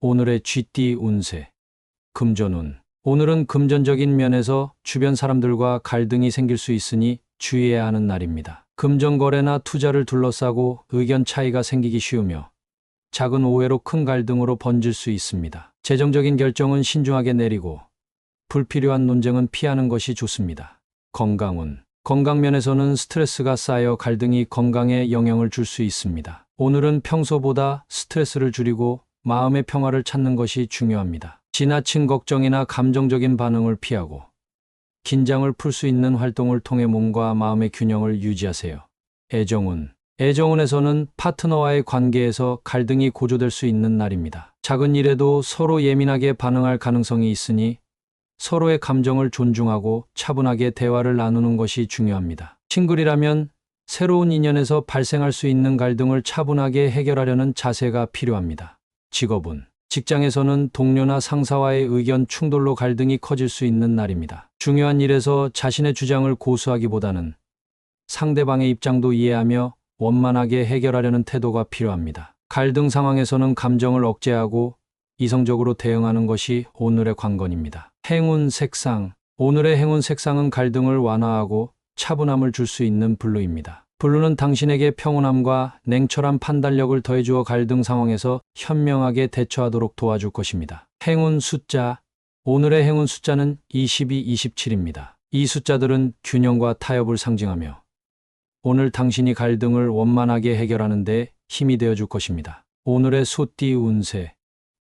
오늘의 쥐띠 운세. 금전운. 오늘은 금전적인 면에서 주변 사람들과 갈등이 생길 수 있으니 주의해야 하는 날입니다. 금전 거래나 투자를 둘러싸고 의견 차이가 생기기 쉬우며 작은 오해로 큰 갈등으로 번질 수 있습니다. 재정적인 결정은 신중하게 내리고 불필요한 논쟁은 피하는 것이 좋습니다. 건강운. 건강 면에서는 스트레스가 쌓여 갈등이 건강에 영향을 줄 수 있습니다. 오늘은 평소보다 스트레스를 줄이고 마음의 평화를 찾는 것이 중요합니다. 지나친 걱정이나 감정적인 반응을 피하고 긴장을 풀 수 있는 활동을 통해 몸과 마음의 균형을 유지하세요. 애정운. 애정운에서는 파트너와의 관계에서 갈등이 고조될 수 있는 날입니다. 작은 일에도 서로 예민하게 반응할 가능성이 있으니 서로의 감정을 존중하고 차분하게 대화를 나누는 것이 중요합니다. 싱글이라면 새로운 인연에서 발생할 수 있는 갈등을 차분하게 해결하려는 자세가 필요합니다. 직업운. 직장에서는 동료나 상사와의 의견 충돌로 갈등이 커질 수 있는 날입니다. 중요한 일에서 자신의 주장을 고수하기보다는 상대방의 입장도 이해하며 원만하게 해결하려는 태도가 필요합니다. 갈등 상황에서는 감정을 억제하고 이성적으로 대응하는 것이 오늘의 관건입니다. 행운 색상. 오늘의 행운 색상은 갈등을 완화하고 차분함을 줄 수 있는 블루입니다. 블루는 당신에게 평온함과 냉철한 판단력을 더해주어 갈등 상황에서 현명하게 대처하도록 도와줄 것입니다. 행운 숫자. 오늘의 행운 숫자는 22, 27입니다. 이 숫자들은 균형과 타협을 상징하며 오늘 당신이 갈등을 원만하게 해결하는 데 힘이 되어줄 것입니다. 오늘의 소띠 운세.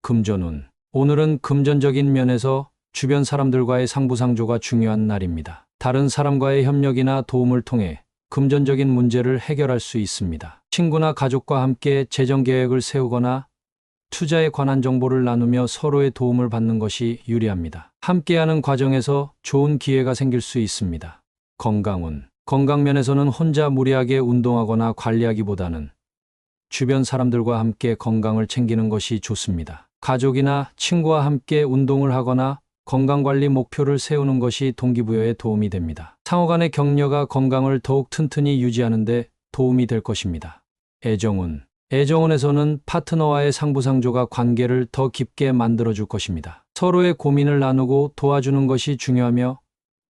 금전운. 오늘은 금전적인 면에서 주변 사람들과의 상부상조가 중요한 날입니다. 다른 사람과의 협력이나 도움을 통해 금전적인 문제를 해결할 수 있습니다. 친구나 가족과 함께 재정 계획을 세우거나 투자에 관한 정보를 나누며 서로의 도움을 받는 것이 유리합니다. 함께하는 과정에서 좋은 기회가 생길 수 있습니다. 건강운. 건강면에서는 혼자 무리하게 운동하거나 관리하기보다는 주변 사람들과 함께 건강을 챙기는 것이 좋습니다. 가족이나 친구와 함께 운동을 하거나 건강관리 목표를 세우는 것이 동기부여에 도움이 됩니다. 상호간의 격려가 건강을 더욱 튼튼히 유지하는 데 도움이 될 것입니다. 애정운. 애정운에서는 파트너와의 상부상조가 관계를 더 깊게 만들어줄 것입니다. 서로의 고민을 나누고 도와주는 것이 중요하며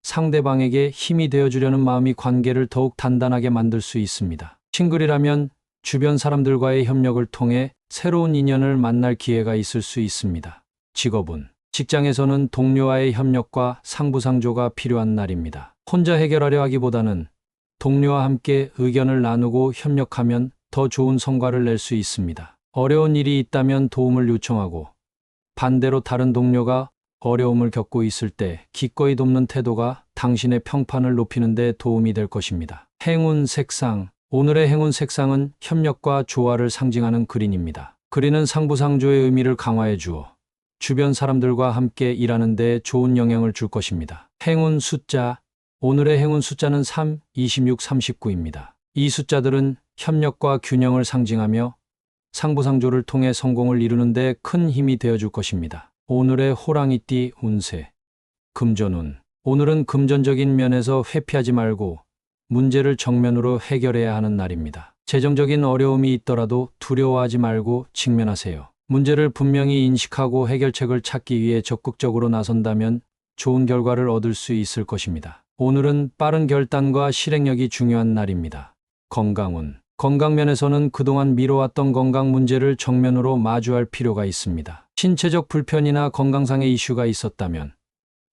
상대방에게 힘이 되어주려는 마음이 관계를 더욱 단단하게 만들 수 있습니다. 싱글이라면 주변 사람들과의 협력을 통해 새로운 인연을 만날 기회가 있을 수 있습니다. 직업운. 직장에서는 동료와의 협력과 상부상조가 필요한 날입니다. 혼자 해결하려 하기보다는 동료와 함께 의견을 나누고 협력하면 더 좋은 성과를 낼 수 있습니다. 어려운 일이 있다면 도움을 요청하고 반대로 다른 동료가 어려움을 겪고 있을 때 기꺼이 돕는 태도가 당신의 평판을 높이는 데 도움이 될 것입니다. 행운 색상. 오늘의 행운 색상은 협력과 조화를 상징하는 그린입니다. 그린은 상부상조의 의미를 강화해 주어 주변 사람들과 함께 일하는 데 좋은 영향을 줄 것입니다. 행운 숫자. 오늘의 행운 숫자는 3, 26, 39입니다. 이 숫자들은 협력과 균형을 상징하며 상부상조를 통해 성공을 이루는 데 큰 힘이 되어줄 것입니다. 오늘의 호랑이띠 운세. 금전운. 오늘은 금전적인 면에서 회피하지 말고 문제를 정면으로 해결해야 하는 날입니다. 재정적인 어려움이 있더라도 두려워하지 말고 직면하세요. 문제를 분명히 인식하고 해결책을 찾기 위해 적극적으로 나선다면 좋은 결과를 얻을 수 있을 것입니다. 오늘은 빠른 결단과 실행력이 중요한 날입니다. 건강운. 건강면에서는 그동안 미뤄왔던 건강 문제를 정면으로 마주할 필요가 있습니다. 신체적 불편이나 건강상의 이슈가 있었다면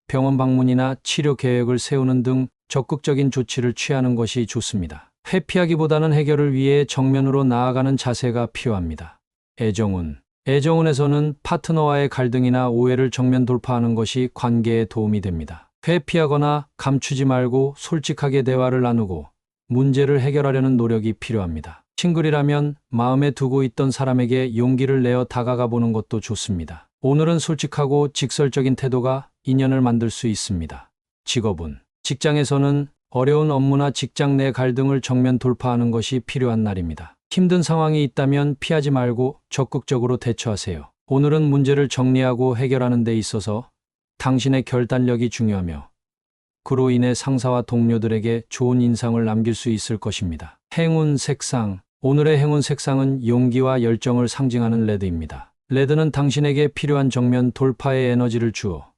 병원 방문이나 치료 계획을 세우는 등 적극적인 조치를 취하는 것이 좋습니다. 회피하기보다는 해결을 위해 정면으로 나아가는 자세가 필요합니다. 애정운. 애정운에서는 파트너와의 갈등이나 오해를 정면 돌파하는 것이 관계에 도움이 됩니다. 회피하거나 감추지 말고 솔직하게 대화를 나누고 문제를 해결하려는 노력이 필요합니다. 싱글이라면 마음에 두고 있던 사람에게 용기를 내어 다가가 보는 것도 좋습니다. 오늘은 솔직하고 직설적인 태도가 인연을 만들 수 있습니다. 직업운. 직장에서는 어려운 업무나 직장 내 갈등을 정면 돌파하는 것이 필요한 날입니다. 힘든 상황이 있다면 피하지 말고 적극적으로 대처하세요. 오늘은 문제를 정리하고 해결하는 데 있어서 당신의 결단력이 중요하며 그로 인해 상사와 동료들에게 좋은 인상을 남길 수 있을 것입니다. 행운 색상. 오늘의 행운 색상은 용기와 열정을 상징하는 레드입니다. 레드는 당신에게 필요한 정면 돌파의 에너지를 주어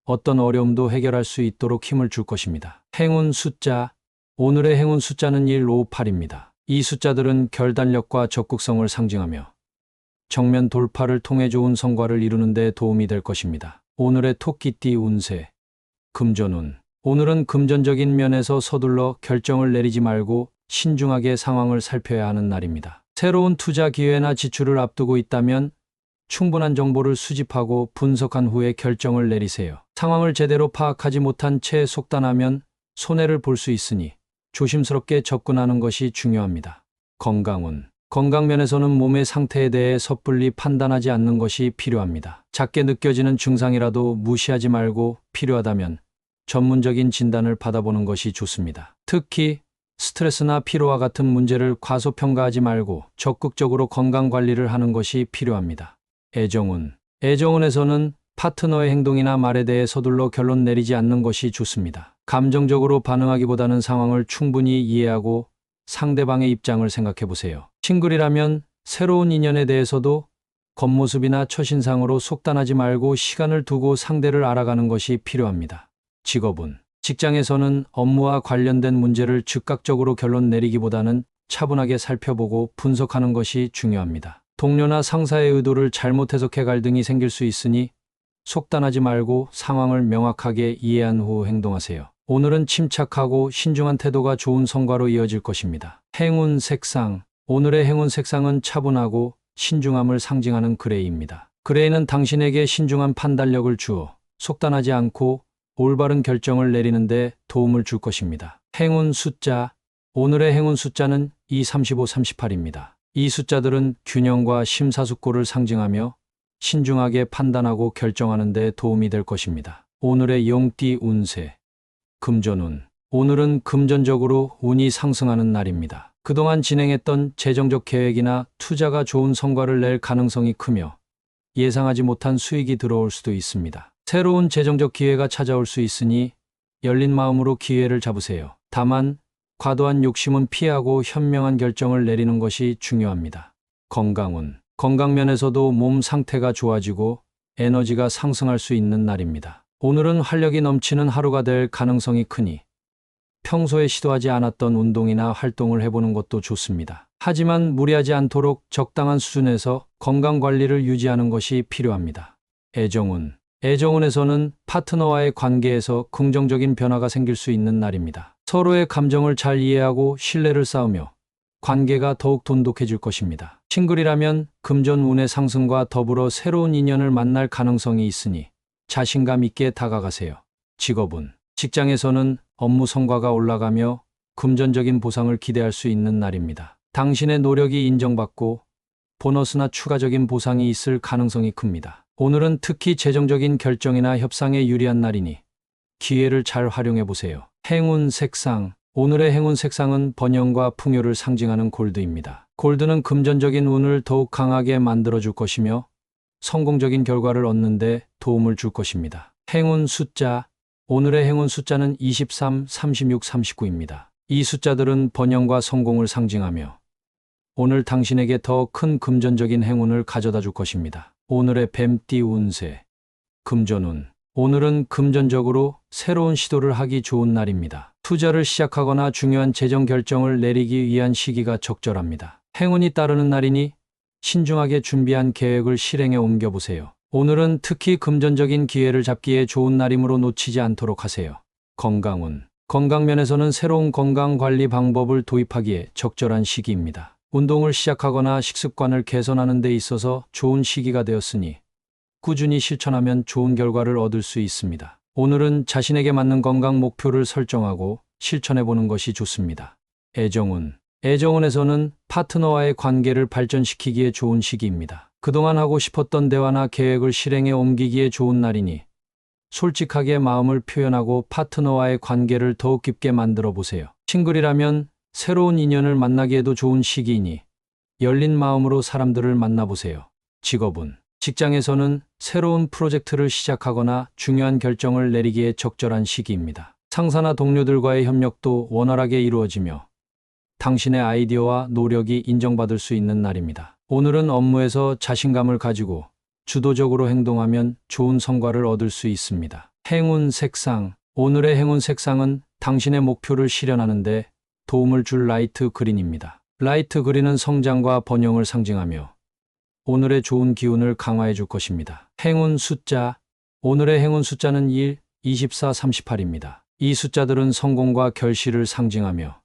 어떤 어려움도 해결할 수 있도록 힘을 줄 것입니다. 행운 숫자. 오늘의 행운 숫자는 1, 5, 8입니다. 이 숫자들은 결단력과 적극성을 상징하며 정면 돌파를 통해 좋은 성과를 이루는 데 도움이 될 것입니다. 오늘의 토끼띠 운세. 금전운. 오늘은 금전적인 면에서 서둘러 결정을 내리지 말고 신중하게 상황을 살펴야 하는 날입니다. 새로운 투자 기회나 지출을 앞두고 있다면 충분한 정보를 수집하고 분석한 후에 결정을 내리세요. 상황을 제대로 파악하지 못한 채 속단하면 손해를 볼 수 있으니 조심스럽게 접근하는 것이 중요합니다. 건강운. 건강면에서는 몸의 상태에 대해 섣불리 판단하지 않는 것이 필요합니다. 작게 느껴지는 증상이라도 무시하지 말고 필요하다면 전문적인 진단을 받아보는 것이 좋습니다. 특히 스트레스나 피로와 같은 문제를 과소평가하지 말고 적극적으로 건강관리를 하는 것이 필요합니다. 애정운. 애정운에서는 파트너의 행동이나 말에 대해 서둘러 결론 내리지 않는 것이 좋습니다. 감정적으로 반응하기보다는 상황을 충분히 이해하고 상대방의 입장을 생각해 보세요. 싱글이라면 새로운 인연에 대해서도 겉모습이나 첫인상으로 속단하지 말고 시간을 두고 상대를 알아가는 것이 필요합니다. 직업운. 직장에서는 업무와 관련된 문제를 즉각적으로 결론 내리기보다는 차분하게 살펴보고 분석하는 것이 중요합니다. 동료나 상사의 의도를 잘못 해석해 갈등이 생길 수 있으니 속단하지 말고 상황을 명확하게 이해한 후 행동하세요. 오늘은 침착하고 신중한 태도가 좋은 성과로 이어질 것입니다. 행운 색상. 오늘의 행운 색상은 차분하고 신중함을 상징하는 그레이입니다. 그레이는 당신에게 신중한 판단력을 주어 속단하지 않고 올바른 결정을 내리는데 도움을 줄 것입니다. 행운 숫자. 오늘의 행운 숫자는 2, 35, 38입니다. 이 숫자들은 균형과 심사숙고를 상징하며 신중하게 판단하고 결정하는 데 도움이 될 것입니다. 오늘의 용띠 운세. 금전운. 오늘은 금전적으로 운이 상승하는 날입니다. 그동안 진행했던 재정적 계획이나 투자가 좋은 성과를 낼 가능성이 크며 예상하지 못한 수익이 들어올 수도 있습니다. 새로운 재정적 기회가 찾아올 수 있으니 열린 마음으로 기회를 잡으세요. 다만 과도한 욕심은 피하고 현명한 결정을 내리는 것이 중요합니다. 건강운. 건강면에서도 몸 상태가 좋아지고 에너지가 상승할 수 있는 날입니다. 오늘은 활력이 넘치는 하루가 될 가능성이 크니 평소에 시도하지 않았던 운동이나 활동을 해보는 것도 좋습니다. 하지만 무리하지 않도록 적당한 수준에서 건강관리를 유지하는 것이 필요합니다. 애정운. 애정운에서는 파트너와의 관계에서 긍정적인 변화가 생길 수 있는 날입니다. 서로의 감정을 잘 이해하고 신뢰를 쌓으며 관계가 더욱 돈독해질 것입니다. 싱글이라면 금전운의 상승과 더불어 새로운 인연을 만날 가능성이 있으니 자신감 있게 다가가세요. 직업운. 직장에서는 업무 성과가 올라가며 금전적인 보상을 기대할 수 있는 날입니다. 당신의 노력이 인정받고 보너스나 추가적인 보상이 있을 가능성이 큽니다. 오늘은 특히 재정적인 결정이나 협상에 유리한 날이니 기회를 잘 활용해 보세요. 행운 색상. 오늘의 행운 색상은 번영과 풍요를 상징하는 골드입니다. 골드는 금전적인 운을 더욱 강하게 만들어줄 것이며 성공적인 결과를 얻는 데 도움을 줄 것입니다. 행운 숫자. 오늘의 행운 숫자는 23, 36, 39입니다. 이 숫자들은 번영과 성공을 상징하며 오늘 당신에게 더 큰 금전적인 행운을 가져다 줄 것입니다. 오늘의 뱀띠 운세. 금전운. 오늘은 금전적으로 새로운 시도를 하기 좋은 날입니다. 투자를 시작하거나 중요한 재정 결정을 내리기 위한 시기가 적절합니다. 행운이 따르는 날이니 신중하게 준비한 계획을 실행에 옮겨보세요. 오늘은 특히 금전적인 기회를 잡기에 좋은 날이므로 놓치지 않도록 하세요. 건강운. 건강면에서는 새로운 건강관리 방법을 도입하기에 적절한 시기입니다. 운동을 시작하거나 식습관을 개선하는 데 있어서 좋은 시기가 되었으니 꾸준히 실천하면 좋은 결과를 얻을 수 있습니다. 오늘은 자신에게 맞는 건강 목표를 설정하고 실천해보는 것이 좋습니다. 애정운. 애정운에서는 파트너와의 관계를 발전시키기에 좋은 시기입니다. 그동안 하고 싶었던 대화나 계획을 실행에 옮기기에 좋은 날이니 솔직하게 마음을 표현하고 파트너와의 관계를 더욱 깊게 만들어 보세요. 싱글이라면 새로운 인연을 만나기에도 좋은 시기이니 열린 마음으로 사람들을 만나보세요. 직업운. 직장에서는 새로운 프로젝트를 시작하거나 중요한 결정을 내리기에 적절한 시기입니다. 상사나 동료들과의 협력도 원활하게 이루어지며 당신의 아이디어와 노력이 인정받을 수 있는 날입니다. 오늘은 업무에서 자신감을 가지고 주도적으로 행동하면 좋은 성과를 얻을 수 있습니다. 행운 색상. 오늘의 행운 색상은 당신의 목표를 실현하는 데 도움을 줄 라이트 그린입니다. 라이트 그린은 성장과 번영을 상징하며 오늘의 좋은 기운을 강화해 줄 것입니다. 행운 숫자. 오늘의 행운 숫자는 1, 24, 38입니다. 이 숫자들은 성공과 결실을 상징하며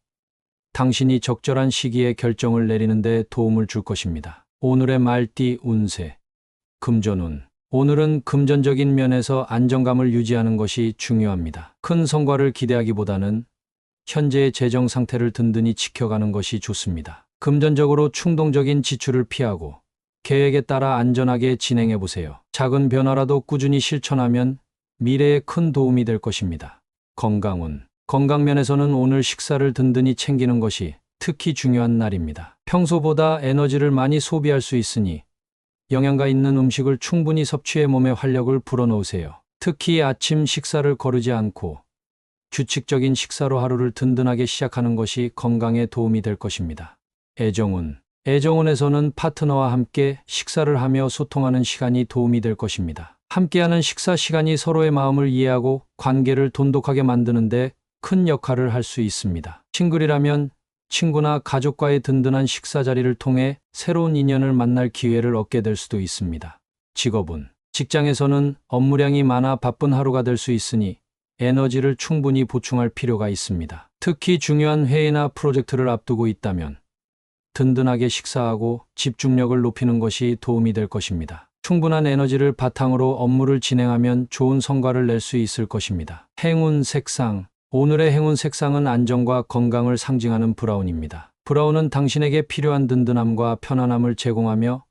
당신이 적절한 시기에 결정을 내리는 데 도움을 줄 것입니다. 오늘의 말띠 운세. 금전운. 오늘은 금전적인 면에서 안정감을 유지하는 것이 중요합니다. 큰 성과를 기대하기보다는 현재의 재정 상태를 든든히 지켜가는 것이 좋습니다. 금전적으로 충동적인 지출을 피하고 계획에 따라 안전하게 진행해 보세요. 작은 변화라도 꾸준히 실천하면 미래에 큰 도움이 될 것입니다. 건강운. 건강면에서는 오늘 식사를 든든히 챙기는 것이 특히 중요한 날입니다. 평소보다 에너지를 많이 소비할 수 있으니 영양가 있는 음식을 충분히 섭취해 몸에 활력을 불어넣으세요. 특히 아침 식사를 거르지 않고 규칙적인 식사로 하루를 든든하게 시작하는 것이 건강에 도움이 될 것입니다. 애정운. 애정운에서는 파트너와 함께 식사를 하며 소통하는 시간이 도움이 될 것입니다. 함께하는 식사 시간이 서로의 마음을 이해하고 관계를 돈독하게 만드는 데 큰 역할을 할 수 있습니다. 싱글이라면 친구나 가족과의 든든한 식사 자리를 통해 새로운 인연을 만날 기회를 얻게 될 수도 있습니다. 직업운. 직장에서는 업무량이 많아 바쁜 하루가 될 수 있으니 에너지를 충분히 보충할 필요가 있습니다. 특히 중요한 회의나 프로젝트를 앞두고 있다면 든든하게 식사하고 집중력을 높이는 것이 도움이 될 것입니다. 충분한 에너지를 바탕으로 업무를 진행하면 좋은 성과를 낼 수 있을 것입니다. 행운 색상. 오늘의 행운 색상은 안정과 건강을 상징하는 브라운입니다. 브라운은 당신에게 필요한 든든함과 편안함을 제공하며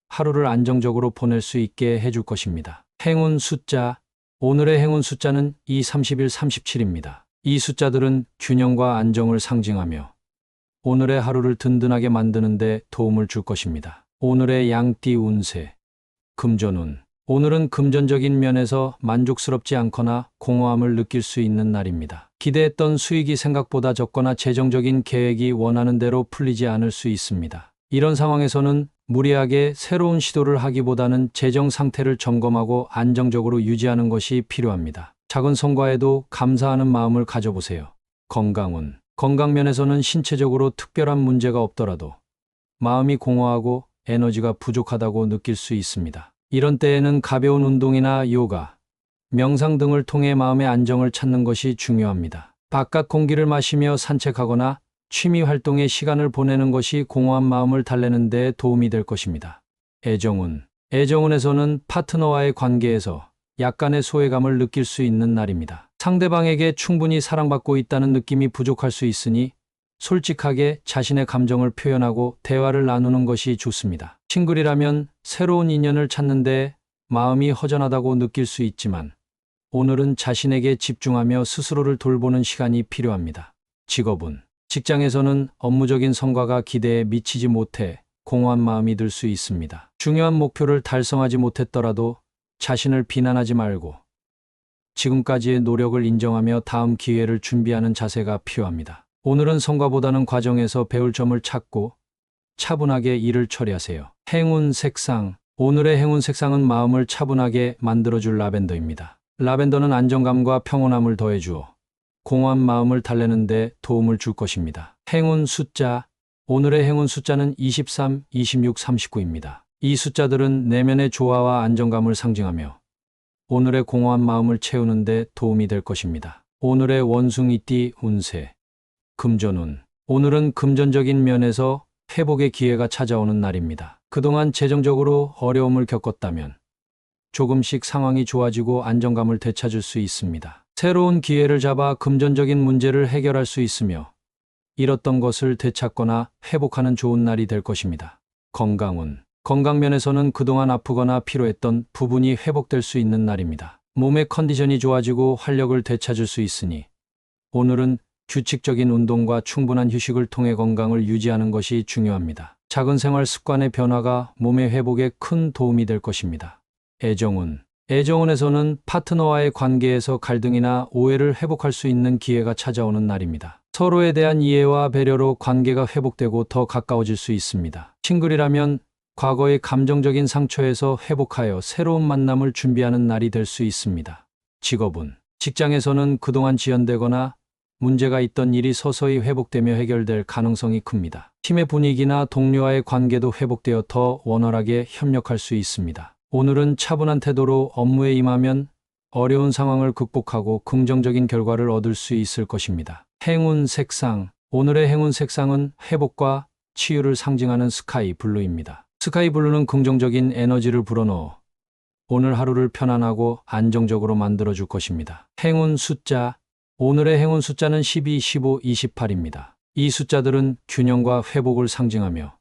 하루를 안정적으로 보낼 수 있게 해줄 것입니다. 행운 숫자. 오늘의 행운 숫자는 2, 31, 37입니다. 이 숫자들은 균형과 안정을 상징하며 오늘의 하루를 든든하게 만드는 데 도움을 줄 것입니다. 오늘의 양띠 운세. 금전운. 오늘은 금전적인 면에서 만족스럽지 않거나 공허함을 느낄 수 있는 날입니다. 기대했던 수익이 생각보다 적거나 재정적인 계획이 원하는 대로 풀리지 않을 수 있습니다. 이런 상황에서는 무리하게 새로운 시도를 하기보다는 재정 상태를 점검하고 안정적으로 유지하는 것이 필요합니다. 작은 성과에도 감사하는 마음을 가져보세요. 건강운. 건강면에서는 신체적으로 특별한 문제가 없더라도 마음이 공허하고 에너지가 부족하다고 느낄 수 있습니다. 이런 때에는 가벼운 운동이나 요가, 명상 등을 통해 마음의 안정을 찾는 것이 중요합니다. 바깥 공기를 마시며 산책하거나 취미 활동에 시간을 보내는 것이 공허한 마음을 달래는 데 도움이 될 것입니다. 애정운. 애정운에서는 파트너와의 관계에서 약간의 소외감을 느낄 수 있는 날입니다. 상대방에게 충분히 사랑받고 있다는 느낌이 부족할 수 있으니 솔직하게 자신의 감정을 표현하고 대화를 나누는 것이 좋습니다. 싱글이라면 새로운 인연을 찾는데 마음이 허전하다고 느낄 수 있지만 오늘은 자신에게 집중하며 스스로를 돌보는 시간이 필요합니다. 직업운. 직장에서는 업무적인 성과가 기대에 미치지 못해 공허한 마음이 들 수 있습니다. 중요한 목표를 달성하지 못했더라도 자신을 비난하지 말고 지금까지의 노력을 인정하며 다음 기회를 준비하는 자세가 필요합니다. 오늘은 성과보다는 과정에서 배울 점을 찾고 차분하게 일을 처리하세요. 행운 색상. 오늘의 행운 색상은 마음을 차분하게 만들어줄 라벤더입니다. 라벤더는 안정감과 평온함을 더해주어 공허한 마음을 달래는 데 도움을 줄 것입니다. 행운 숫자. 오늘의 행운 숫자는 23, 26, 39입니다. 이 숫자들은 내면의 조화와 안정감을 상징하며 오늘의 공허한 마음을 채우는 데 도움이 될 것입니다. 오늘의 원숭이띠 운세. 금전운. 오늘은 금전적인 면에서 회복의 기회가 찾아오는 날입니다. 그동안 재정적으로 어려움을 겪었다면 조금씩 상황이 좋아지고 안정감을 되찾을 수 있습니다. 새로운 기회를 잡아 금전적인 문제를 해결할 수 있으며 잃었던 것을 되찾거나 회복하는 좋은 날이 될 것입니다. 건강운. 건강면에서는 그동안 아프거나 피로했던 부분이 회복될 수 있는 날입니다. 몸의 컨디션이 좋아지고 활력을 되찾을 수 있으니 오늘은 규칙적인 운동과 충분한 휴식을 통해 건강을 유지하는 것이 중요합니다. 작은 생활 습관의 변화가 몸의 회복에 큰 도움이 될 것입니다. 애정운. 애정운에서는 파트너와의 관계에서 갈등이나 오해를 회복할 수 있는 기회가 찾아오는 날입니다. 서로에 대한 이해와 배려로 관계가 회복되고 더 가까워질 수 있습니다. 싱글이라면 과거의 감정적인 상처에서 회복하여 새로운 만남을 준비하는 날이 될 수 있습니다. 직업은 직장에서는 그동안 지연되거나 문제가 있던 일이 서서히 회복되며 해결될 가능성이 큽니다. 팀의 분위기나 동료와의 관계도 회복되어 더 원활하게 협력할 수 있습니다. 오늘은 차분한 태도로 업무에 임하면 어려운 상황을 극복하고 긍정적인 결과를 얻을 수 있을 것입니다. 행운 색상. 오늘의 행운 색상은 회복과 치유를 상징하는 스카이 블루입니다. 스카이 블루는 긍정적인 에너지를 불어넣어 오늘 하루를 편안하고 안정적으로 만들어줄 것입니다. 행운 숫자. 오늘의 행운 숫자는 12, 15, 28입니다. 이 숫자들은 균형과 회복을 상징하며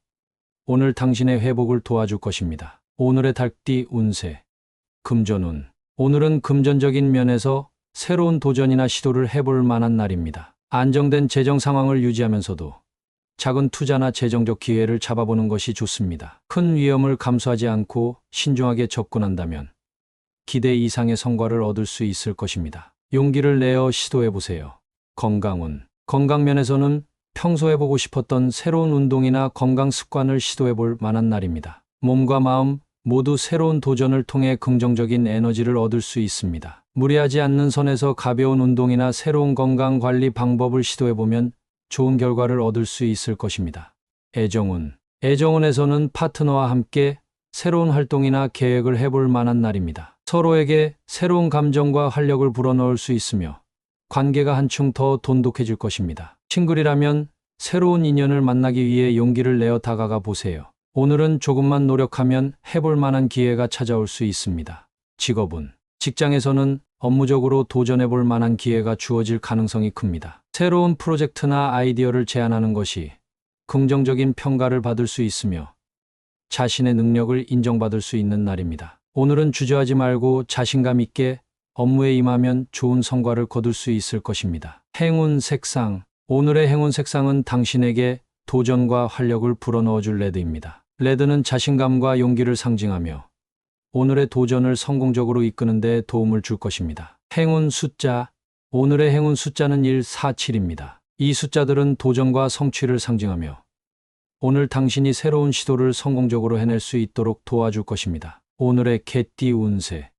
오늘 당신의 회복을 도와줄 것입니다. 오늘의 달띠 운세. 금전운. 오늘은 금전적인 면에서 새로운 도전이나 시도를 해볼 만한 날입니다. 안정된 재정 상황을 유지하면서도 작은 투자나 재정적 기회를 잡아보는 것이 좋습니다. 큰 위험을 감수하지 않고 신중하게 접근한다면 기대 이상의 성과를 얻을 수 있을 것입니다. 용기를 내어 시도해보세요. 건강운. 건강면에서는 평소 해보고 싶었던 새로운 운동이나 건강 습관을 시도해볼 만한 날입니다. 몸과 마음 모두 새로운 도전을 통해 긍정적인 에너지를 얻을 수 있습니다. 무리하지 않는 선에서 가벼운 운동이나 새로운 건강 관리 방법을 시도해보면 좋은 결과를 얻을 수 있을 것입니다. 애정운. 애정운에서는 파트너와 함께 새로운 활동이나 계획을 해볼 만한 날입니다. 서로에게 새로운 감정과 활력을 불어넣을 수 있으며 관계가 한층 더 돈독해질 것입니다. 싱글이라면 새로운 인연을 만나기 위해 용기를 내어 다가가 보세요. 오늘은 조금만 노력하면 해볼 만한 기회가 찾아올 수 있습니다. 직업은 직장에서는 업무적으로 도전해볼 만한 기회가 주어질 가능성이 큽니다. 새로운 프로젝트나 아이디어를 제안하는 것이 긍정적인 평가를 받을 수 있으며 자신의 능력을 인정받을 수 있는 날입니다. 오늘은 주저하지 말고 자신감 있게 업무에 임하면 좋은 성과를 거둘 수 있을 것입니다. 행운 색상. 오늘의 행운 색상은 당신에게 도전과 활력을 불어넣어줄 레드입니다. 레드는 자신감과 용기를 상징하며 오늘의 도전을 성공적으로 이끄는 데 도움을 줄 것입니다. 행운 숫자. 오늘의 행운 숫자는 1, 4, 7입니다. 이 숫자들은 도전과 성취를 상징하며 오늘 당신이 새로운 시도를 성공적으로 해낼 수 있도록 도와줄 것입니다. 오늘의 개띠 운세.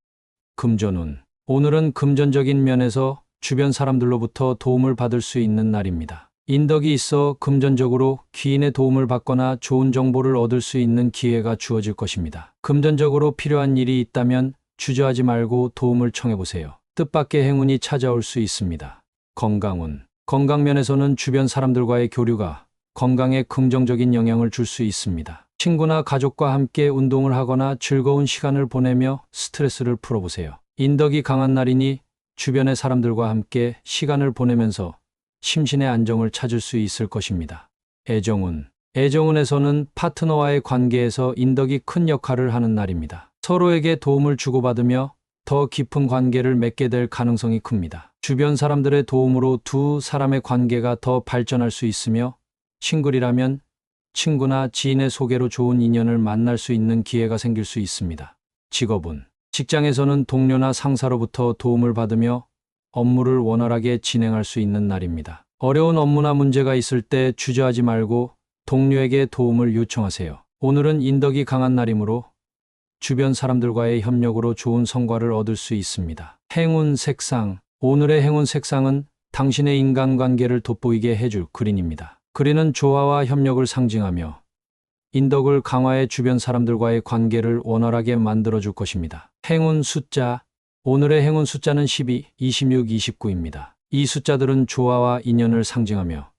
금전운. 오늘은 금전적인 면에서 주변 사람들로부터 도움을 받을 수 있는 날입니다. 인덕이 있어 금전적으로 귀인의 도움을 받거나 좋은 정보를 얻을 수 있는 기회가 주어질 것입니다. 금전적으로 필요한 일이 있다면 주저하지 말고 도움을 청해보세요. 뜻밖의 행운이 찾아올 수 있습니다. 건강운. 건강면에서는 주변 사람들과의 교류가 건강에 긍정적인 영향을 줄 수 있습니다. 친구나 가족과 함께 운동을 하거나 즐거운 시간을 보내며 스트레스를 풀어보세요. 인덕이 강한 날이니 주변의 사람들과 함께 시간을 보내면서 심신의 안정을 찾을 수 있을 것입니다. 애정운. 애정운에서는 파트너와의 관계에서 인덕이 큰 역할을 하는 날입니다. 서로에게 도움을 주고받으며 더 깊은 관계를 맺게 될 가능성이 큽니다. 주변 사람들의 도움으로 두 사람의 관계가 더 발전할 수 있으며 싱글이라면 친구나 지인의 소개로 좋은 인연을 만날 수 있는 기회가 생길 수 있습니다. 직업은 직장에서는 동료나 상사로부터 도움을 받으며 업무를 원활하게 진행할 수 있는 날입니다. 어려운 업무나 문제가 있을 때 주저하지 말고 동료에게 도움을 요청하세요. 오늘은 인덕이 강한 날이므로 주변 사람들과의 협력으로 좋은 성과를 얻을 수 있습니다. 행운 색상. 오늘의 행운 색상은 당신의 인간관계를 돋보이게 해줄 그린입니다. 그린은 조화와 협력을 상징하며 인덕을 강화해 주변 사람들과의 관계를 원활하게 만들어줄 것입니다. 행운 숫자. 오늘의 행운 숫자는 12, 26, 29입니다. 이 숫자들은 조화와 인연을 상징하며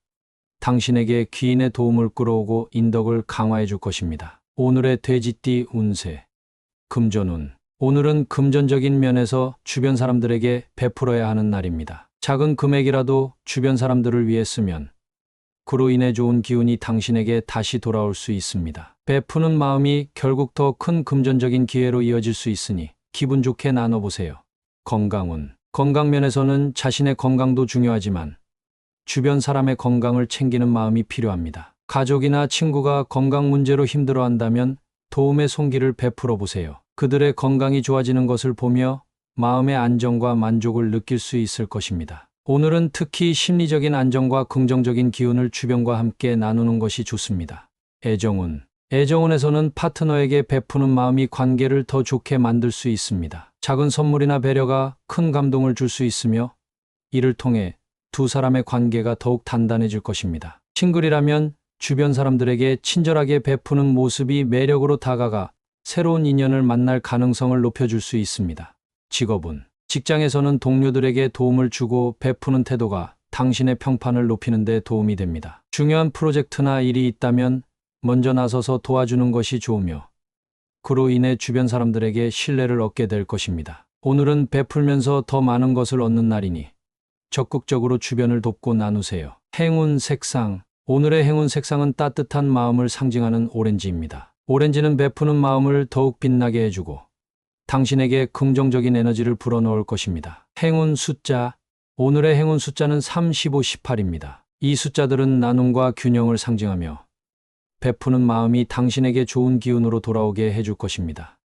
당신에게 귀인의 도움을 끌어오고 인덕을 강화해 줄 것입니다. 오늘의 돼지띠 운세. 금전운. 오늘은 금전적인 면에서 주변 사람들에게 베풀어야 하는 날입니다. 작은 금액이라도 주변 사람들을 위해 쓰면 그로 인해 좋은 기운이 당신에게 다시 돌아올 수 있습니다. 베푸는 마음이 결국 더 큰 금전적인 기회로 이어질 수 있으니 기분 좋게 나눠보세요. 건강운. 건강면에서는 자신의 건강도 중요하지만 주변 사람의 건강을 챙기는 마음이 필요합니다. 가족이나 친구가 건강 문제로 힘들어한다면 도움의 손길을 베풀어 보세요. 그들의 건강이 좋아지는 것을 보며 마음의 안정과 만족을 느낄 수 있을 것입니다. 오늘은 특히 심리적인 안정과 긍정적인 기운을 주변과 함께 나누는 것이 좋습니다. 애정운. 애정운에서는 파트너에게 베푸는 마음이 관계를 더 좋게 만들 수 있습니다. 작은 선물이나 배려가 큰 감동을 줄 수 있으며 이를 통해 두 사람의 관계가 더욱 단단해질 것입니다. 싱글이라면 주변 사람들에게 친절하게 베푸는 모습이 매력으로 다가가 새로운 인연을 만날 가능성을 높여줄 수 있습니다. 직업은 직장에서는 동료들에게 도움을 주고 베푸는 태도가 당신의 평판을 높이는 데 도움이 됩니다. 중요한 프로젝트나 일이 있다면 먼저 나서서 도와주는 것이 좋으며 그로 인해 주변 사람들에게 신뢰를 얻게 될 것입니다. 오늘은 베풀면서 더 많은 것을 얻는 날이니 적극적으로 주변을 돕고 나누세요. 행운 색상. 오늘의 행운 색상은 따뜻한 마음을 상징하는 오렌지입니다. 오렌지는 베푸는 마음을 더욱 빛나게 해주고 당신에게 긍정적인 에너지를 불어넣을 것입니다. 행운 숫자. 오늘의 행운 숫자는 3, 15, 18입니다. 이 숫자들은 나눔과 균형을 상징하며 베푸는 마음이 당신에게 좋은 기운으로 돌아오게 해줄 것입니다.